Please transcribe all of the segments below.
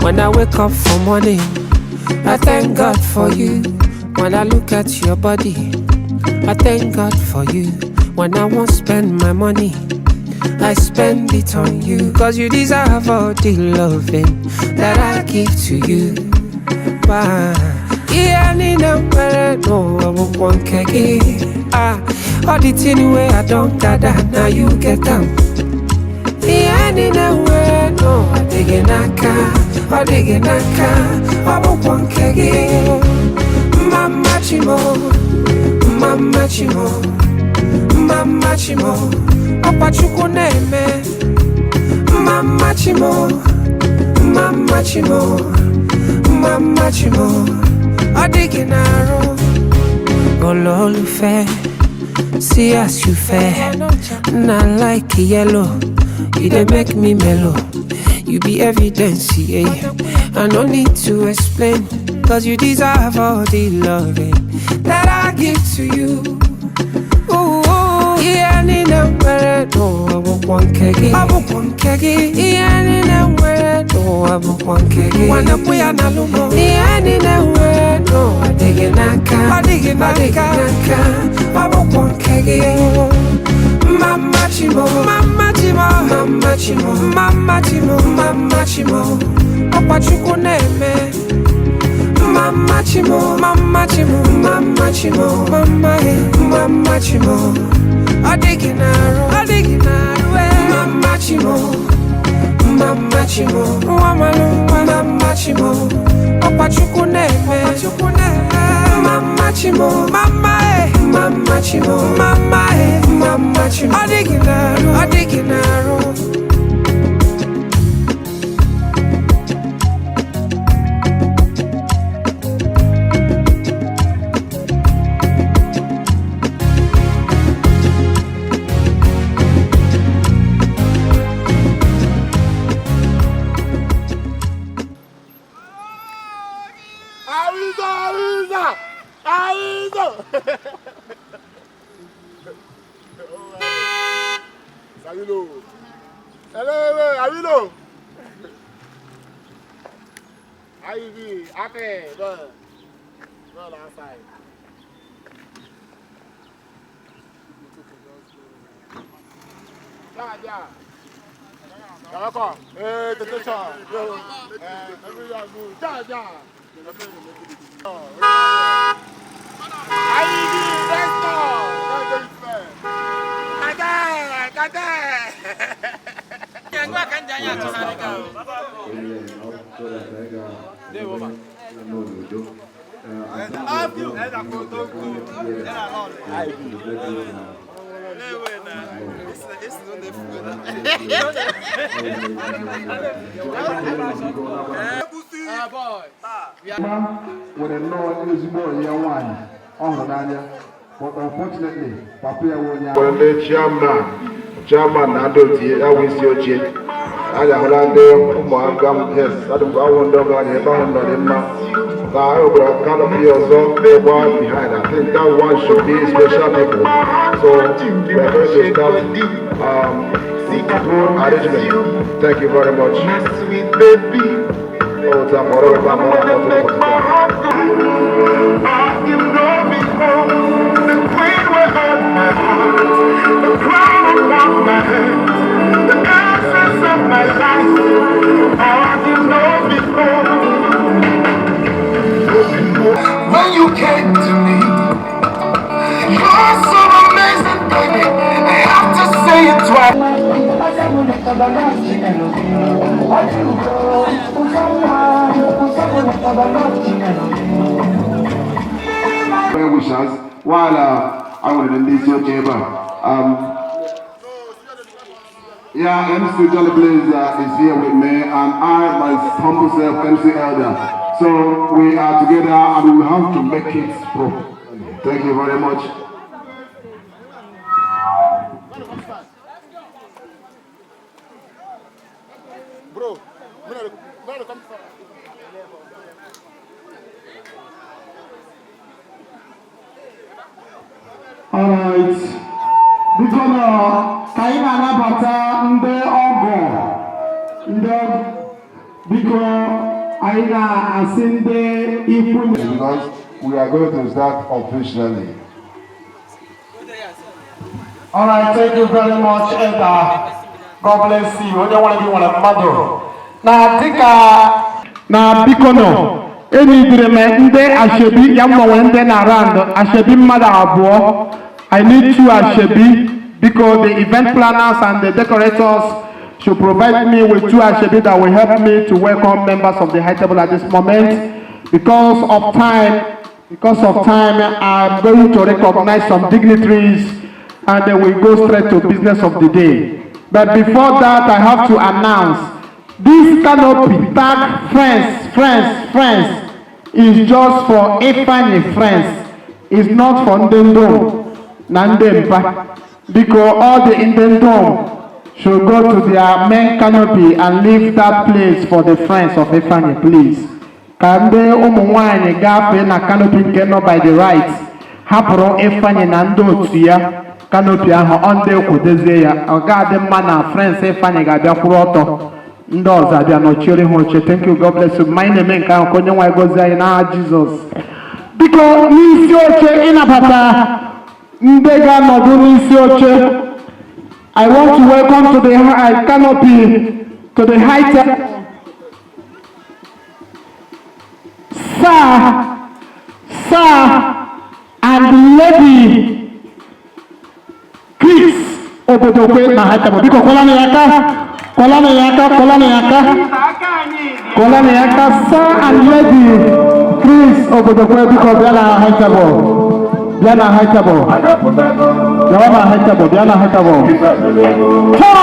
When I wake up for morning, I thank God for you. When I look at your body, I thank God for you. When I won't spend my money, I spend it on you. Cause you deserve all the loving that I give to you. Bye. Yeah, I need no better, no, I won't want kegi. All the thing way I don't gather, now you get them. Yeah, I need no way, no, I dig in a car, I won't want kegi. Mama chimo, mama chimo, mama chimo, Papa chuku neme. Mama chimo, mama chimo, mama chimo, adiginaro. Ololufe, see as you fair. Not like yellow, you dey make me mellow. You be evidence, yeah. I no need to explain, cause you deserve all the loving that I give to you. Ooh, yeah, I need no better, no, I won't want kegi. I won't want kegi. Yeah, I need no better, no, I won't want kegi. Wanna put an alumo. Yeah, I need no better, no, I dig in a car. I dig in a car. I won't want kegi. Mama chimo, mama chimo, mama chimo, mama chimo, mama chimo. Papa chuku neme. Mama chimo, mama chimo, mama chimo, mama chimo. Adiginaro, mama chimo, mama chimo, mama chimo. Papa chuku neme, mama chimo, mama chimo, mama chimo. Adiginaro. Hello, Avilo. Ivy, Ake, go outside. Yeah. Welcome. Hey, the teacher. Everyone good. Yeah. Ivy, let's go. When a Lord is more year one, but unfortunately, Papa won't. When the chairman, adult, I will see your chair. I am Holande, yes, I don't want to go on here, but I can't be also the one behind. I think that one should be special people. So we are going to start good arrangement. Thank you very much. Sweet baby. Oh, tomorrow the queen will hold my heart, the crown upon my head, the essence of my life. All you know before. When you came to me, you're so amazing, baby. I have to say it twice. Wishes while I was in this your chamber. Yeah, MC Jolly Blaze is here with me, and I, my humble self, MC Elder. So we are together, and we have to make it proper. Thank you very much. Bro, alright. Because Kaina Nabata, Nde Ogo, Nde, because Because we are going to start officially. All right, thank you very much, Elder. God bless you. Onye want to be one of mmadụ. Na dịka na bikono enidire m ndị ashebi ya mmanwe ndị na round ashebi mmadụ abụọ. I need two ashebi because the event planners and the decorators should provide me with two ashebi that will help me to welcome members of the high table at this moment. Because of time, I'm going to recognize some dignitaries and then we go straight to business of the day. But before that, I have to announce this canopy tag friends is just for Ifeanyi friends. It's not for Ndendom, Nandempa. Because all the Ndendom should go to their main canopy and leave that place for the friends of Ifeanyi, please. Kande ụmụnwaanyị gafee na canopy nke nọ by the right. Hapụrụ Ifeanyi na ndị otu ya. Canopy ahụ ọ ndị ekwedezie ya ọ ga-adị mma na friends Ifeanyi ga-abịa kwụrụ ọtọ ndị ọzọ abịa nọchiere ha oche. Thank you, God bless you. Ma anyị na-eme nke ahụ ka onye nwaanyị gozie anyị n'aha Jizọs. Biko n'isi oche ịnabata ndị ga-anọdụ n'isi oche. I want to welcome to the canopy to the high table Sir and Lady Chris Obodokwe na high table. Biko kolani yaka, Sir and Lady Chris Obodokwe biko biana high table. Biana high table. Ha!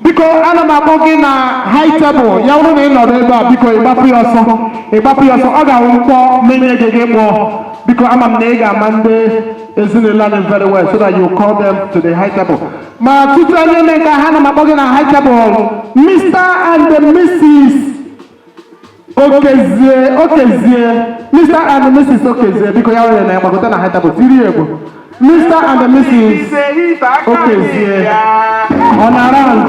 Biko ana m akpọ gị na high table ya bụrụ na ị nọrọ ebe a biko ịgbapụ ya ọsọ ọ ga-awụ mkpọ menye gị kpọọ biko ama m na ị ga-ama ndị ezinụlọ anyị very well so that you call them to the high table. Ma tutu anyị eme nke ha na m akpọ gị na high table Mr. and Mrs. Okezie Mr. and Mrs. Okezie biko ya nwere na ya gbagote na high table tiri egwu. Mr. and Mrs. Okezie on around.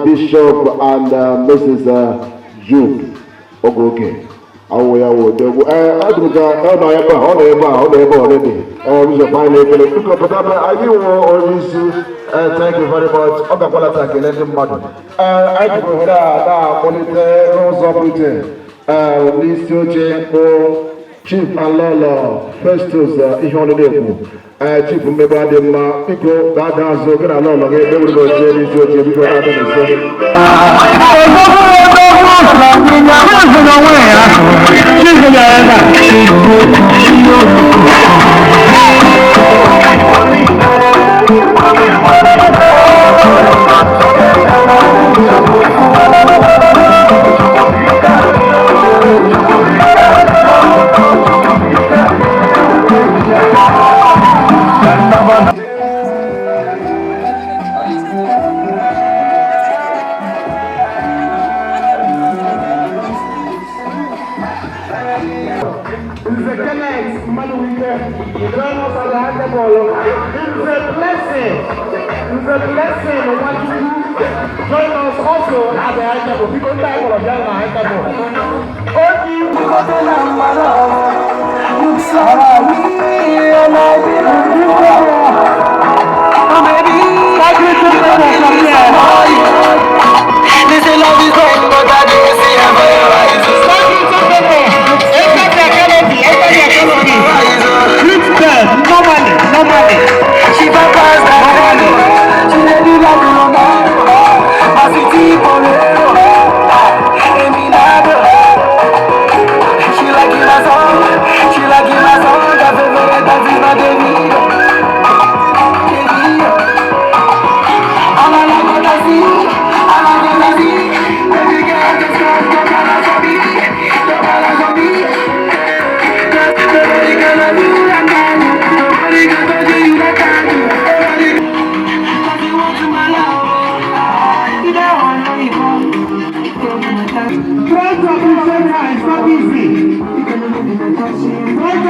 Bishop and Mrs. Jude Ogoke. Awo ya wo dogu. Aduka ona eba already. Bishop fine ekele. Biko pata ayi wo orisi. Thank you very much. Oga kwala take lending madu. I go hera da monitor Rosa Brite. List oche ko Chief Alala Festus Ihondeku. Chief Mbeba de ma Biko da zo gina Alala ge de wo je list oche biko da de so. It's a blessing what you join us also at the high table. People die for the high table. This is love is going, but I didn't see her for your eyes. No money. She papas that money. She let you like no money. I see people She like it as all.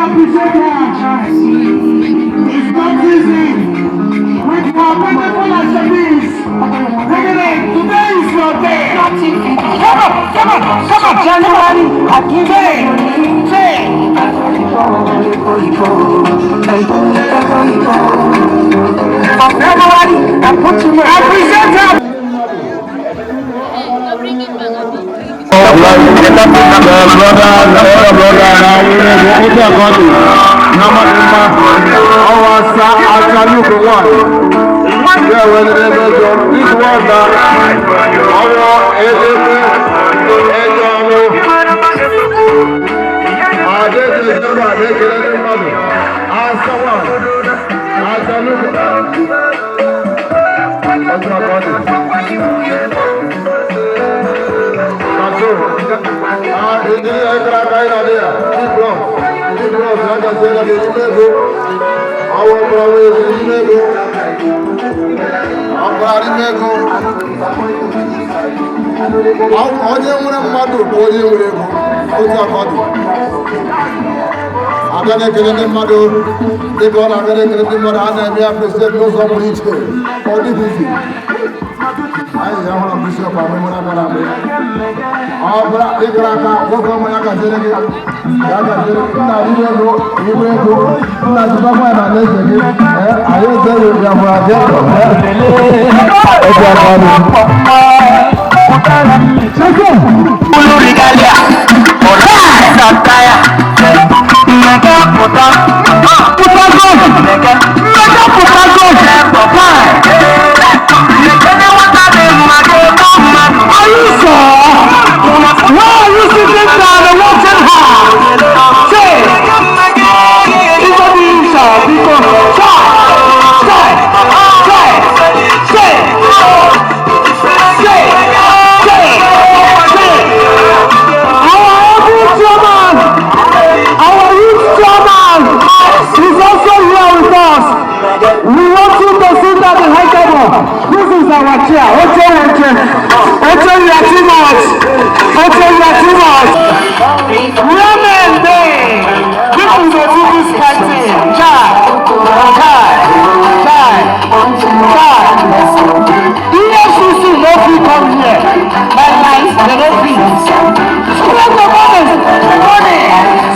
appreciate her. It's not easy. With her wonderful Ashabis. Today is your day. Come on, January. I give it. February, I put you I present her. Onye nwere mmadụ bụ onye nwere ego otu akọdụ aga na-ekele ndị mmadụ dịka ọ na-aga na-ekele ndị mmadụ a na-eme ya president n'ụzọ pụrụ iche ọ dịghịzi anyị ya hụrụ bishọp amụmụra gara abụ ọ bụla ịkara aka nwoke ọma ya gaziri gị ya gaziri nna ime ego nna jibakwa na na-eze gị anyị ezere ya bụ abịa ebe aka Ulu regalia, ora sataya, mega puta, putago, mega putago, papa. Mega wata de mago, are you sure? Why are you sitting down and watching her? Say, it's a visa, because we want you to sit down in high table. This is our chair. Oche, you are too much. Women Day. This is a Buddhist fighting. EFCC no free come here. My life, they no free. Spread the money.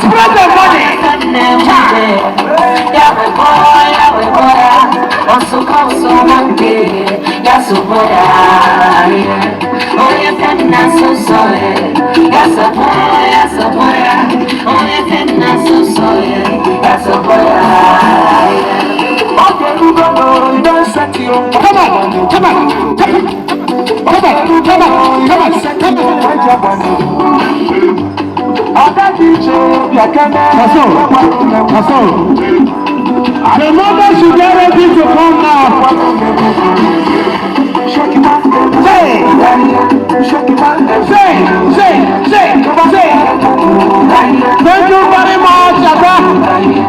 Spread the money. The mother should get ready to come now. Say. Thank you very much, Abba.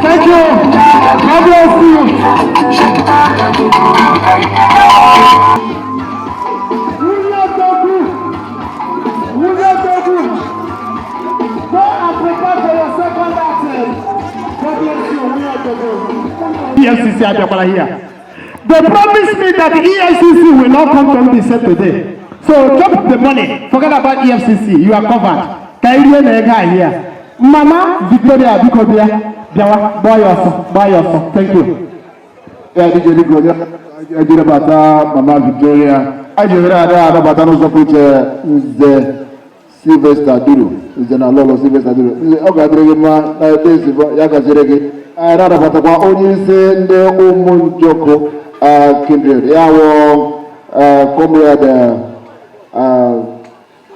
Thank you. God bless you. Go and prepare for your second attempt. God bless you. EFCC Abiakwala here. They promised me that the EFCC will not come to me said today. So drop the money. Forget about EFCC. You are covered. Kairiye na ega here. Mama Victoria Bikobia. Biawa buy yourself. Thank you. Yeah, DJ Nicola. I did about Mama Victoria. I did about no the Sylvester Duro. Is an alolo Sylvester Duro. Okay, Dragma, Yakaziregi. I read about the only say the Umunjoko kindred. Yawo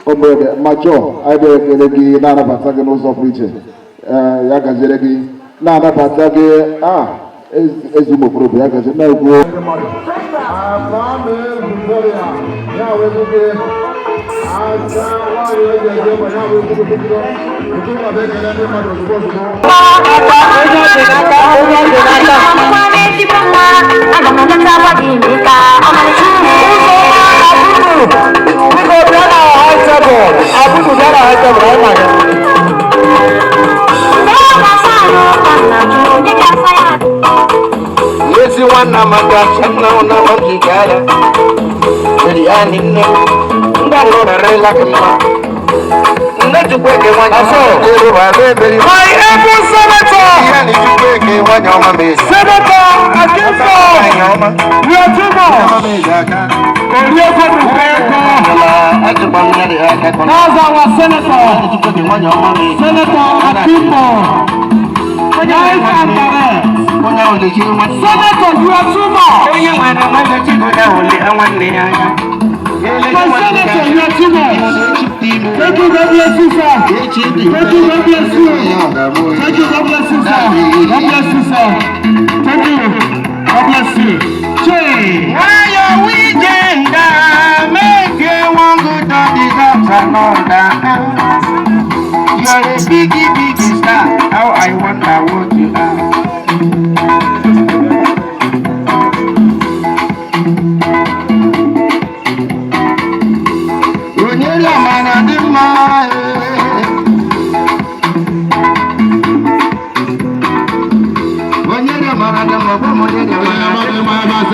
comrade Macho. I did Nana Pataki no so preacher. Yakaziregi. Nana Pataki. Ezumo Probe. Yakaziregi. No go. maka sana una mojigara. Riani ne. Ndalo na rela kama. Ndachukwe wanya. Aso. My able senator. Yani chukwe wanya mame. Senator Akinfo. Yatuma. That's our senator. Senator Akinfo. Nice and direct. Senator, you are too much. My senator, you are too much. Thank you, God bless you, sir. Thank you, God bless you. Thank you, God bless you, sir. God bless you, sir. Thank you. God bless you. Jay. Why are we gender? Make you one good on the house and all that. You're a biggie star. How I wonder what you are. Onyela mana di mma. Onyela mana di mma. Onyela mana di mma.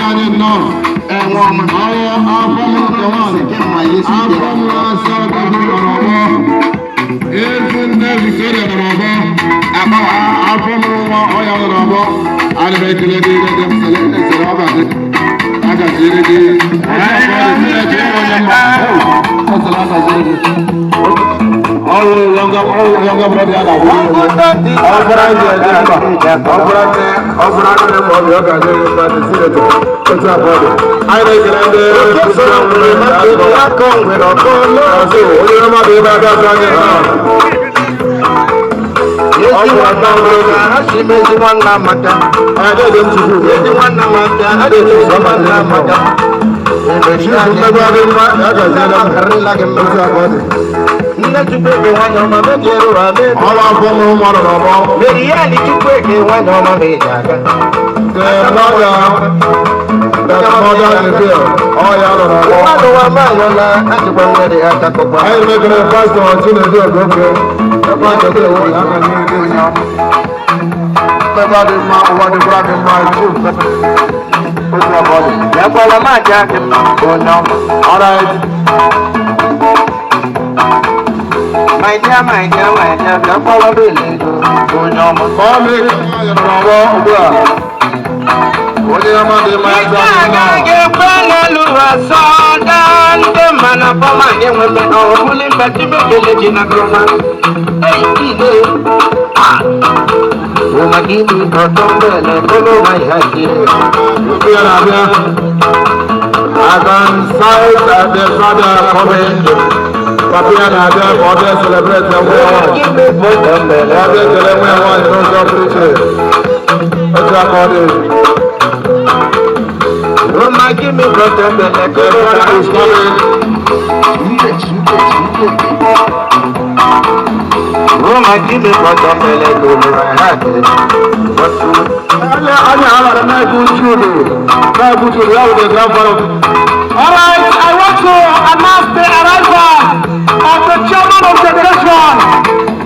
Alright, I want to announce the arrival of the chairman of the nation,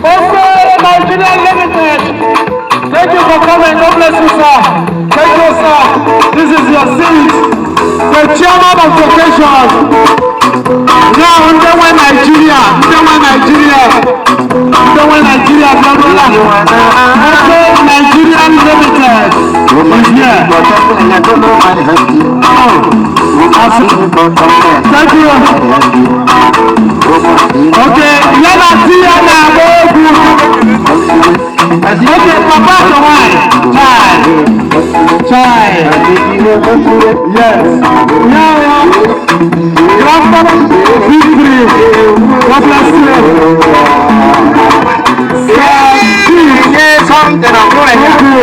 also Nigerian Limited. Thank you for coming. God bless you, sir. Thank you, sir. This is your seat. The chairman of the nation. Now, Ndewe Nigeria, Nigerian Limited is here. Thank you. Okay, Yana Tia na Bogu. Okay, Papa Kawai. Chai. Yes. Now, Grandpa Victory. God bless you. Yes, something I'm going to do.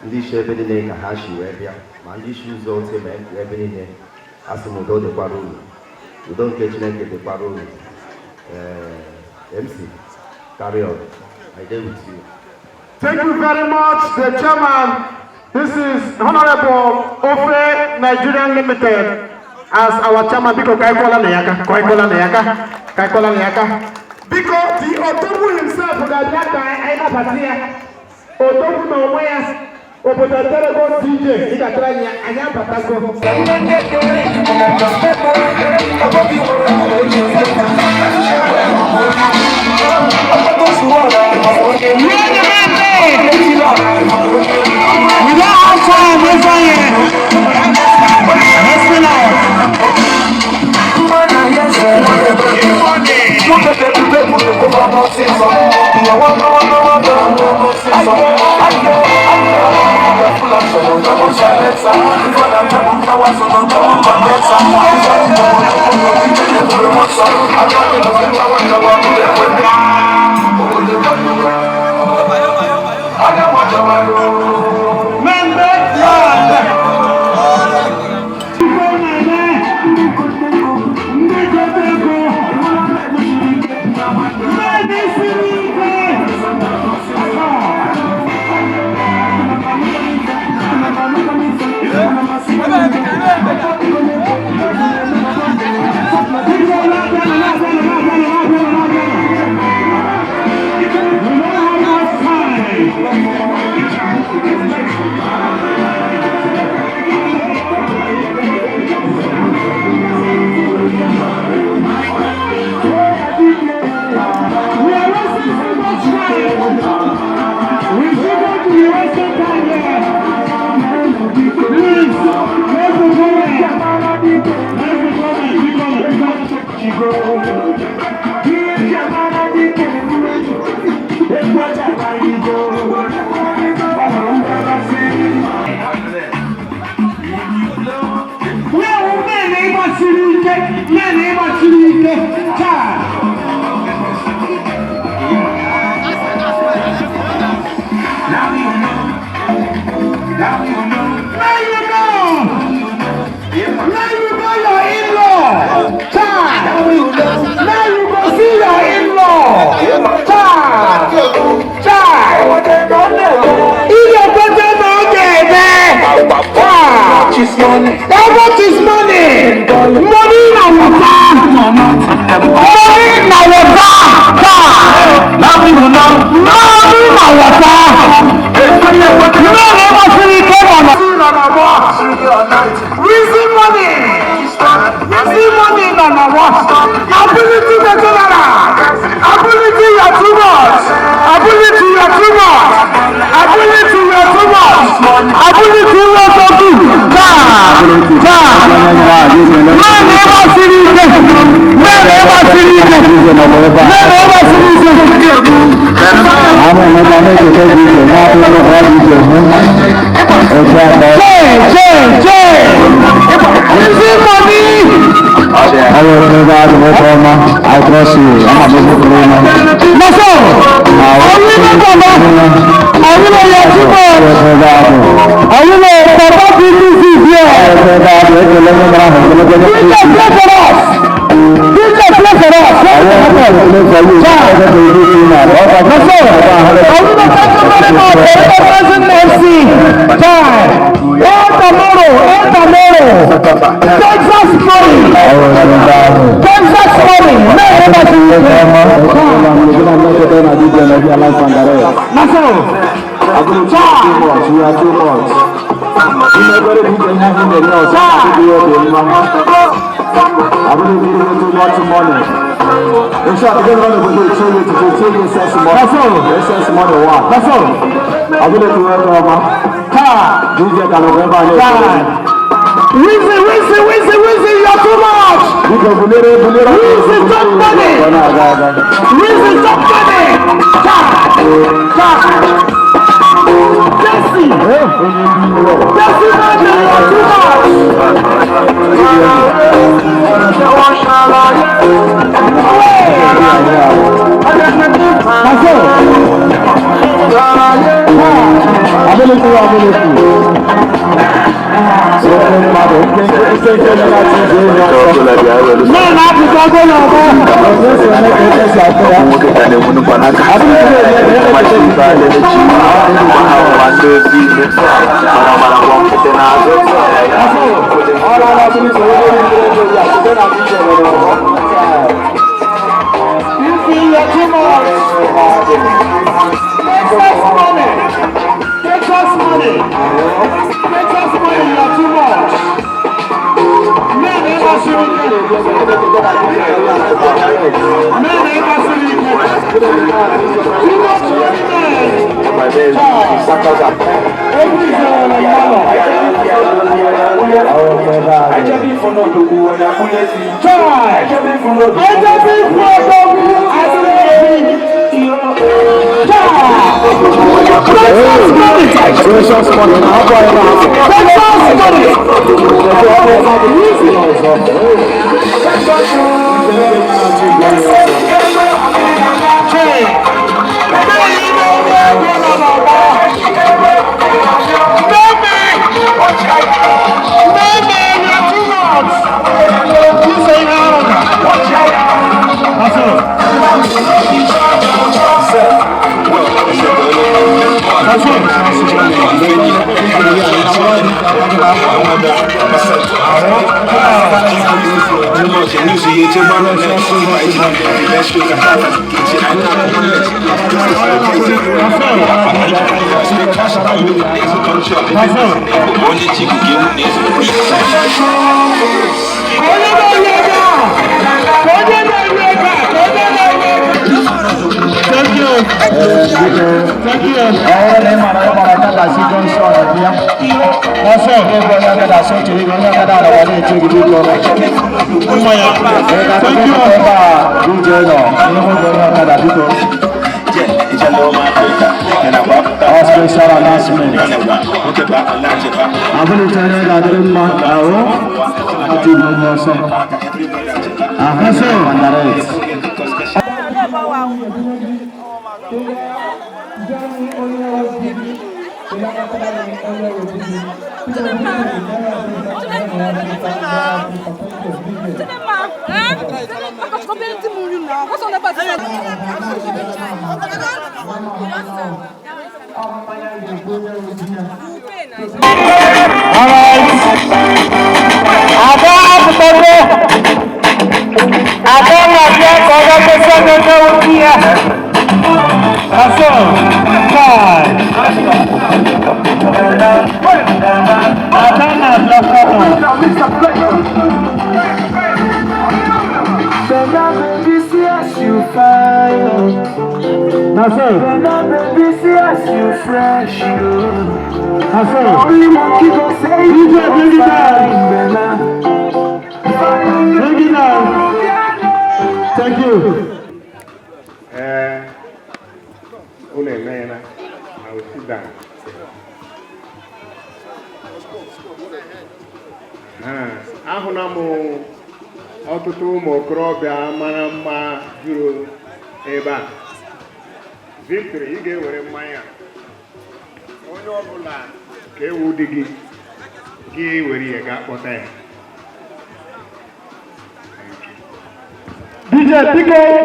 Ndị isi ebe niile ka ha si wee bịa ma ndị isi ụzọ ote ma ebe niile asị m udo dịkwara unu, udo nke Chineke dịkwara unu. MC, carry on. I dey with you. Thank you very much, the chairman. This is Honorable Ofe Nigerian Limited as our chairman. Biko Kaikola Neyaka. Biko the Otobu himself, the Adaka, I have a Odogwu na onwe ya obodo Terego DJ ịgatara anya anyị abatago. We don't have time, let's go here. Let's go now. What is money? Money na water. Money na water. Now we will know. Money na water. You know never see it come on. Reason money. Reason money na na what? Ability na general. Ability you are too much. Ability you are too much. Ability you are too much. Ability you are so good. I trust you. In short, I'm going to show you to take your testimony. That's all. Your testimony what? That's all. I'm going to work on my car. DJ can remember it. Wheezy, you're too much. Wheezy, top money. Wheezy, top money. Jesse, man, you're too much.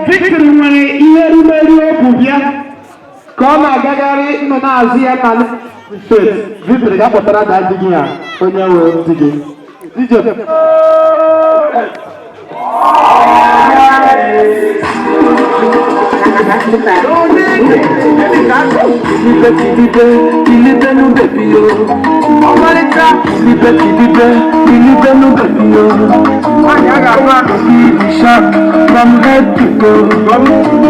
Victory nwere ihe rumeri okwu bịa ka ọ na-agagharị nọ na-azụ ya na steeti. Victory ga-akpọtara na adịghị ya onye wee dị gị. From head to toe,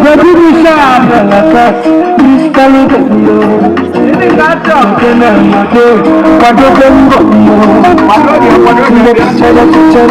baby, be sharp and attack. Please tell me that you got to get on my day. What do you go? What do you want to do?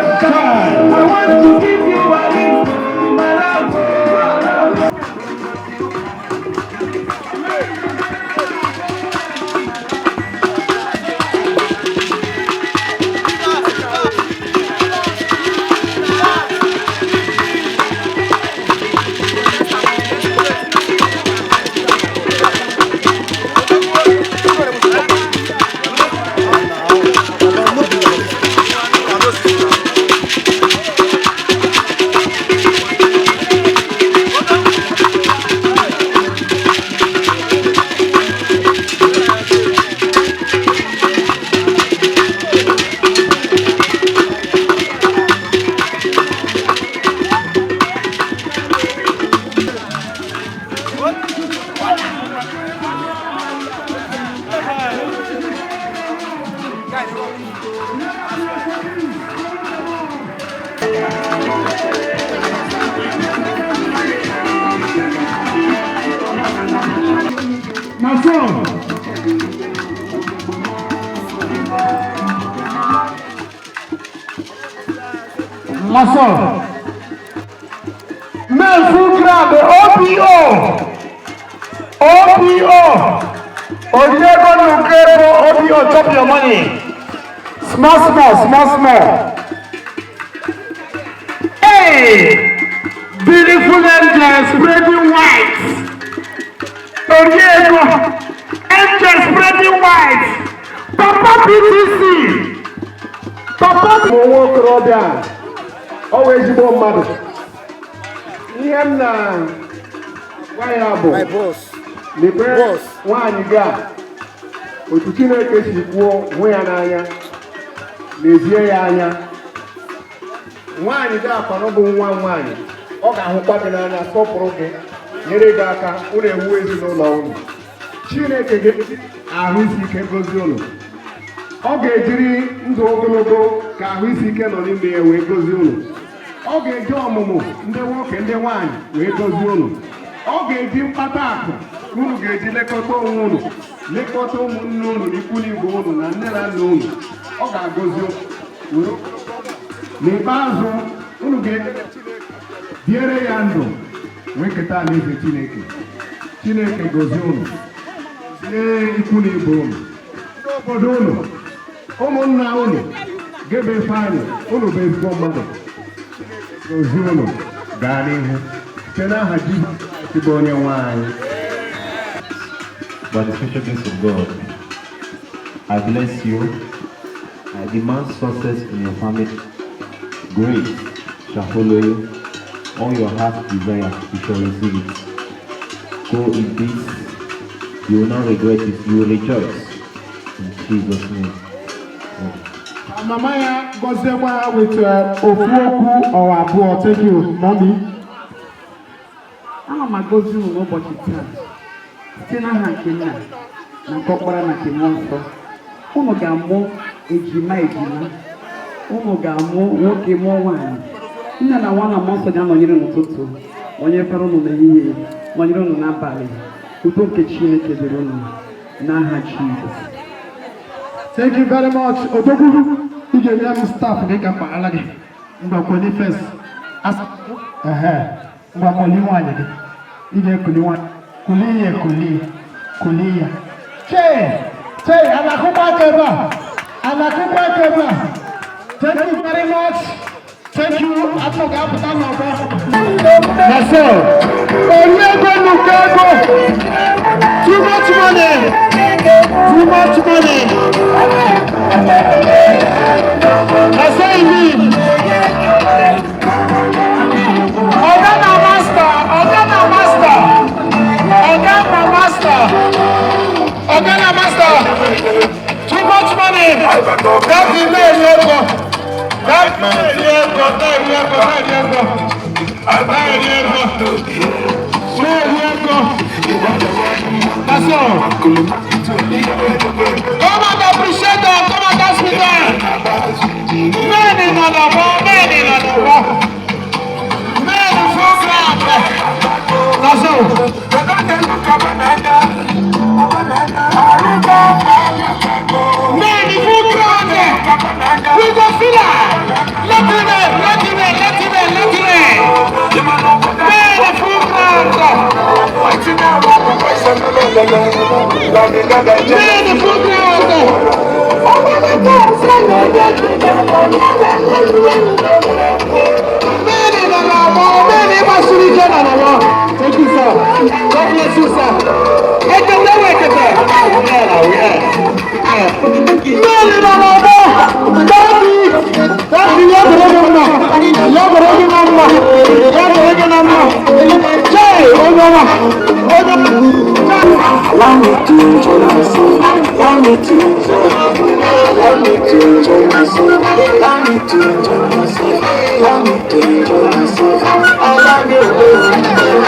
I want to give you a ring, my love. Muscle. Men full grab the OPO. Odiego Nukero, OPO, chop your money. Small. Hey! Beautiful angels spreading white. Odiego, angels spreading white. Papa PTC. Papa Mowo Krobia. Always more mother. Why my boss? The boss. One you got. Otuchino kesi kuo weananya. Lezie anya. One you got for no one. Oga hukwabi na anya soporo ge. Nyere ga aka ure ewu ezi no lawo. Chineke ge ahu isi ike gozi unu. Ọ ga-ejiri ndụ ogologo ka ahụ isi ike nọ n'ime ya wee gozie unu. Ọ ga-eji ọmụmụ ndị nwoke ndị nwaanyị wee gozie unu. Ọ ga-eji mkpata akụ unu ga-eji lekọta onwe unu, lekọta ụmụnne unu na ikwu n'igwe unu na nne na nna unu. Ọ ga-agọzi unu. N'ikpeazụ unu ga-ebiere ya ndụ wee keta alaeze Chineke. Chineke gozie unu. Lee ikwu n'igwe unu. Obodo unu. Ụmụnna unu gebe fani unu bụ ezigbo mmadụ ozi unu gaa n'ihu site n'aha Jizọs onye nwe anyị. By the special grace of God, I bless you. I demand success in your family. Grace shall follow you. All your heart desire, you shall receive it. Go in peace. You will not regret it. You will rejoice. In Jesus' name. Mama ya gozekwa with ofu okwu or abụọ. Thank you, mommy. Ana m agọzi unu n'ụbọchị taa site n'aha nke Nna na nke Ọkpara na nke Mmụọ Nsọ. Unu ga-amụ ejima. Unu ga-amụ nwoke mụọ nwaanyị. Nna na nwa na Mmụọ Nsọ ga-anọnyere n'ụtụtụ, nọnyekwara unu n'ehihie, nọnyere unu n'abalị. Udo nke Chineke dịrị unu n'aha Jizọs. Thank you very much. Odogwu, you get your staff. They can buy already. Ngwa kuli first. As ngwa kuli one. You get kuli one. Kuliya. Che. Anakupa keba. Thank you very much. Thank you. Atoka apata nobo. That's all. Odiego Nukero. Too much money. That's all you need. Ogana master. Too much money. That is That's all. Come and appreciate them. Come and dance with them. Men in the ball. Men full ground. That's all. Men full ground. We go feel it. Let it in. Men full ground. Thank you, sir. God bless you, sir. Allow me to enjoy myself. Allow me to enjoy myself. I love you.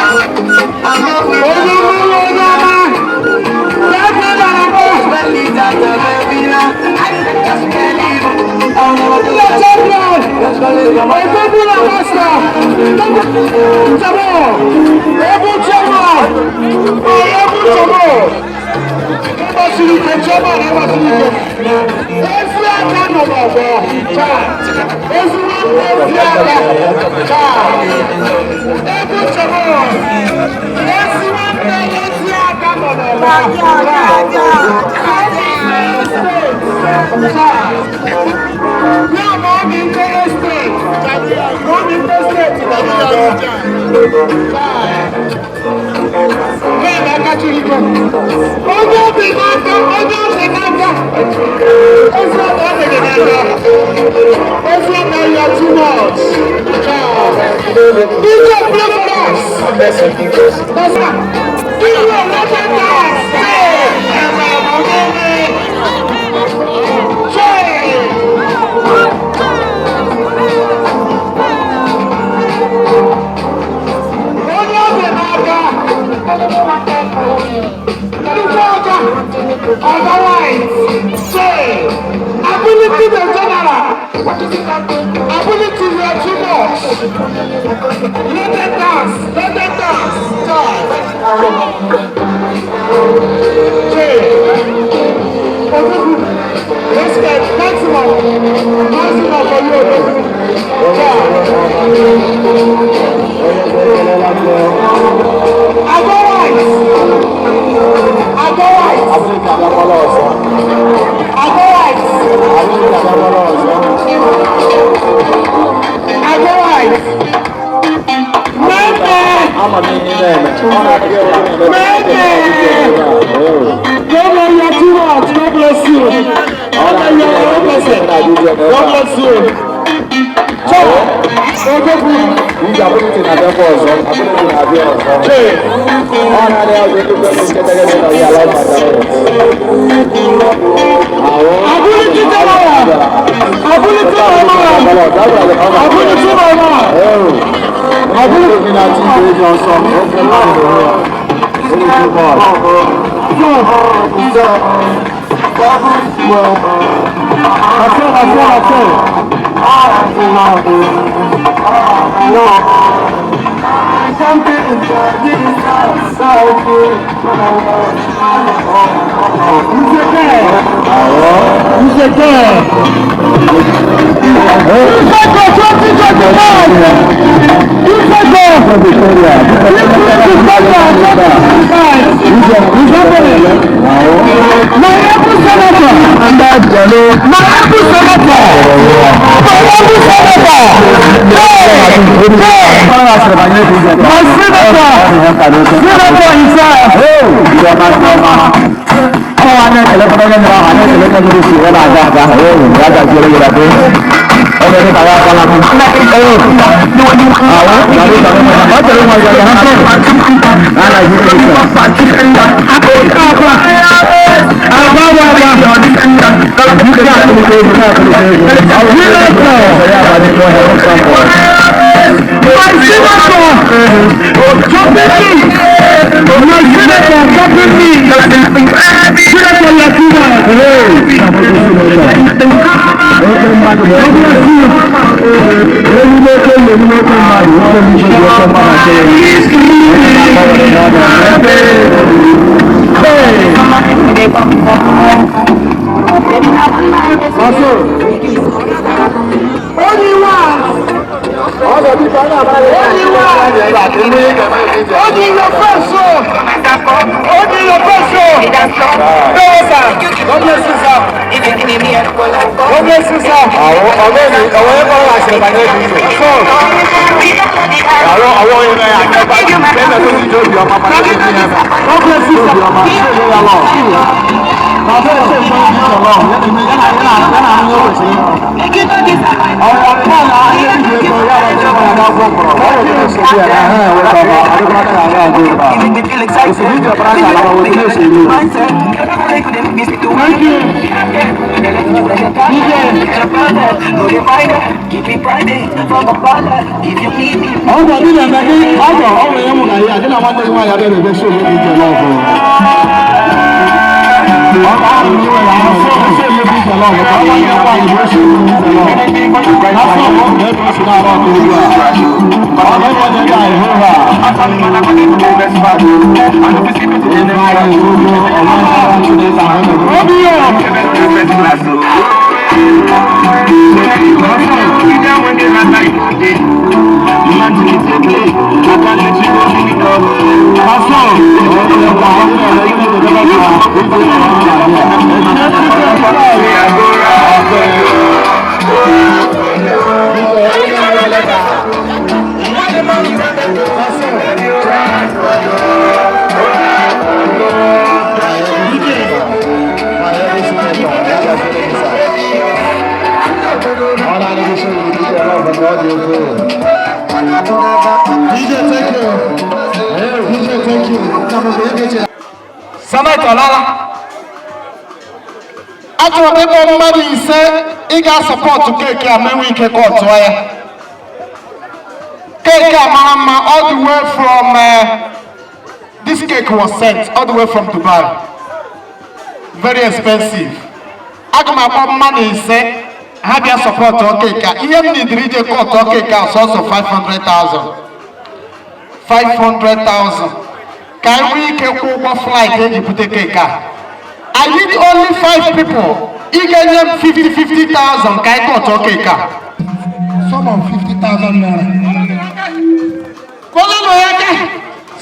Senator Lala, achọrọ m ịkpọ mmadụ ise ị ga-asọpọtụ keeki a ma enwe ike ka ọ tụọ ya. Keeki a mara mma all the way from this cake was sent all the way from Dubai. Very expensive. Aga m akpọ mmadụ ise ha bịa sọpọtụ keeki a. Ihe m nidiri ije kọtụ keeki a sọsọ 500,000. 500,000. Ka anyị nwee ike kwụ ụgwọ flight eji bute keeki a. I need only 5 people. You can get 50,000. Can I go to Keka? Some of 50,000 naira.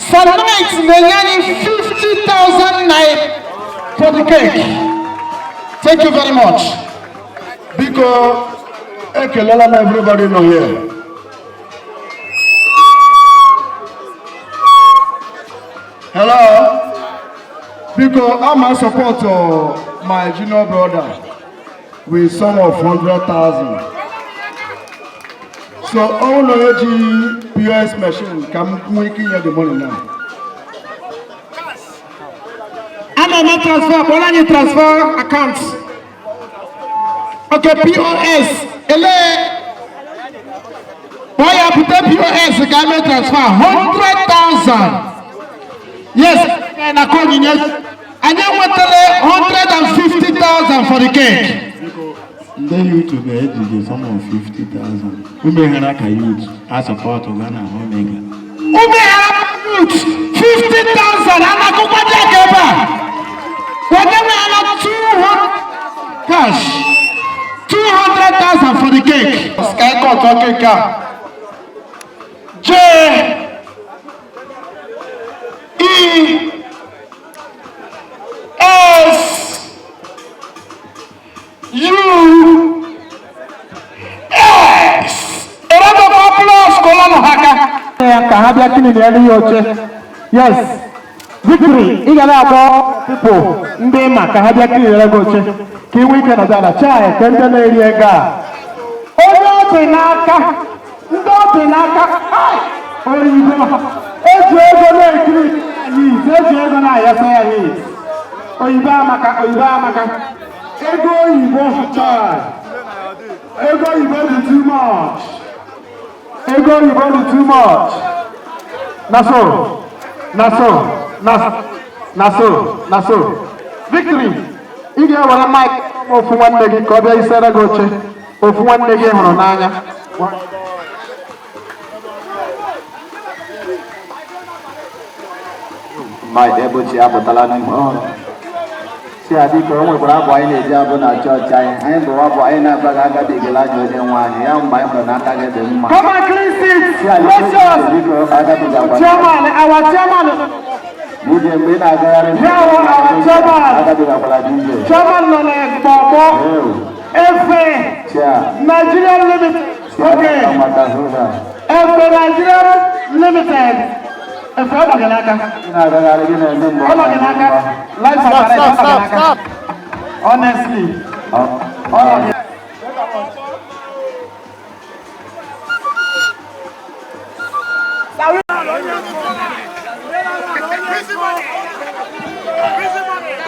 Some nights they need 50,000 naira for the cake. Thank you very much. Because everybody know here. Hello. Because I'm a supporter my junior brother with sum of 100,000. So all the POS machine can make you the money now. I'm not transfer, but I need transfer accounts. Okay, POS. Why you put the POS? You can make transfer 100,000. Yes, and I call you. And then what 150,000 for the cake. Then you to the edge is some of 50,000. Who may have a youth as a part of Ghana Omega? Who may have a youth 50,000 and I go back together. Whatever I have 200 cash. 200,000 for the cake. Sky cut or cake. J E S U S. A lot of applause, Kolano Haka. Yes. Victory. Igala people. Ndema Kahabia Kinagoche. Kiwi Canada. Chai. Kentana Iriega. Odo Tenaka. Ndo Tenaka. Oyibo. Ejo Ejo na Yasaya needs. Oyibamaka. Ego Oyibo child. Ego Oyibo is too much. Ego Oyibo is too much. Naso. Victory. Ige wala mic ofu nwanne gị ka ọ bịa isere gị oche. Ofu nwanne gị hụrụ n'anya. My debut abotala n'ime. Si adịka o nwekwara abụ anyị na-eji abụ na chọọchị anyị. Anyị bụ abụ anyị na-abaghị agabigala anyị onye nwe anyị. Ya mgbe anyị hụrụ n'aka gị dị mma. Come on, clean seats. Si adịka Chairman, our chairman. DJ mgbe ị na-agagharị. Our chairman. Agabigakwala DJ. Chairman nọ n'Ekpọkpọ. Efe. Nigeria Limited. Okay. Efe Nigeria Limited. Efe ọgbọgịnaka. Ị na-agagharị gị na-eme mgbe ọgbọgịnaka. Life stop. Honestly.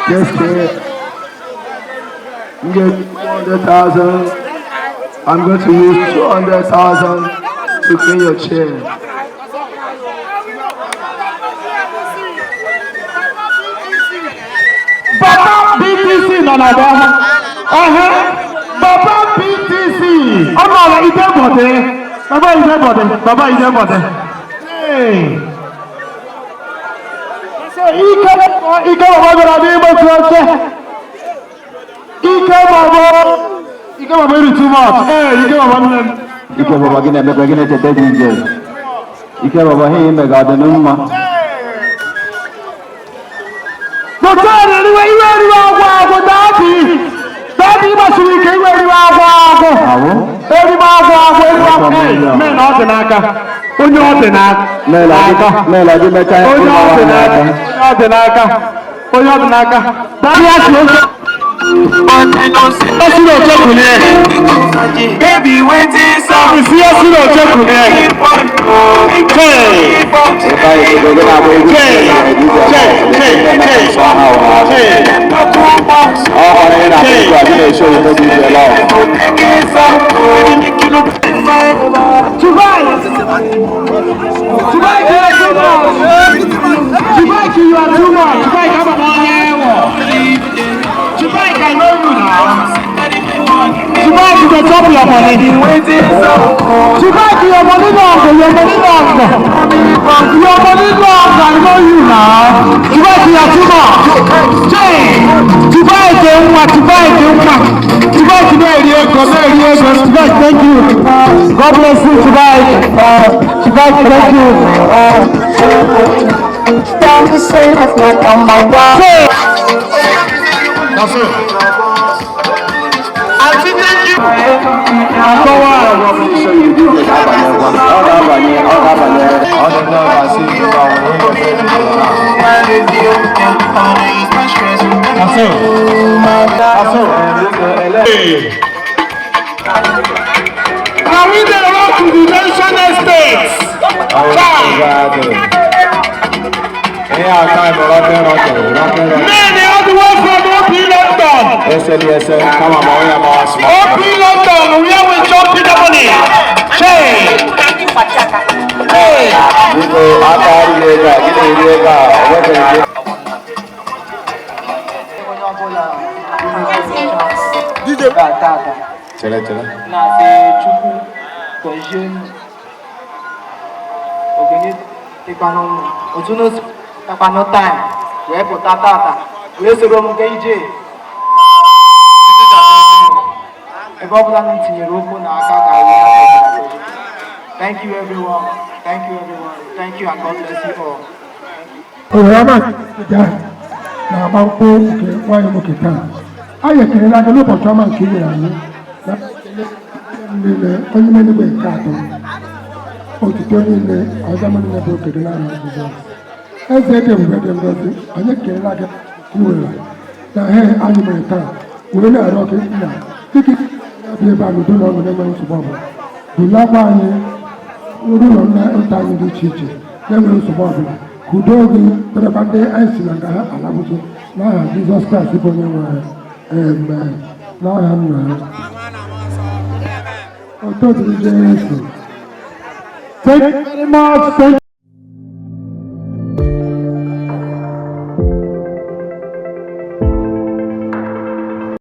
Yes, sir. You get 200,000. I'm going to use 200,000 to clean your chair. Bata BT nọ na be Baba PTC ọ nọ na Idebode Baba Idebode Ike baba bịara n'ime otu oche Ike baba iri too much Ike baba nne m Ike baba gị na-emekwa gị na-echeta dị ije Ike baba ihe ime ga-adị n'mma Dọkịta eriwe agwụ Daddy gbasiri ike iwe eriwe agwụ eriwe agwụ mee na ọ dị n'aka onye ọ dị n'aka Mela gị mechaa onye ọ dị n'aka Daddy asị oche Osiro oche kunie Baby waiting some Isi osiro oche kunie I know you now. Tonight you can drop your money. Tonight your money long. I know you now. Tonight you are too much. Tonight thank you. God bless you tonight. Thank you. Don't be saying that's not on my wall. That's it. I think you. Now we dey rock to the nation estates. Many all the way from OP London. Come on, OP London, where we jump in the money. Hey. Chele. Na se chukwu kojen ogene tekpano otuno tekpano time wee pụta tata wee soro m gaa ije ebe ọ bụla m tinyere okwu na aka ka thank you everyone thank you and God bless you all. Orama na-agba nkwụ nke nwanyị nwoke taa anyị ekelela gị n'ụbọchị ọma nke inyere anyị na niile onye menigbe nke atọ otuto niile ọzọ niile bụ okedị n'ala Jizọs eze dị ebube dị ngozi anyị ekelela gị iwere na ihe anyị mere taa wee na-arịọ gị nna dịka bi ebe a n'udo na ọṅụ na-enweghị nsogbu ọbụla bulakwa anyị ụlọ nta anyị dị iche iche na-enweghị nsogbu ọbụla ka udo gị dịrịkwa ndị anyị si na nga ha alabụzi n'aha Jizọs Kraịst bụ onye nwere amen n'aha nna ya Thank you very much. Thank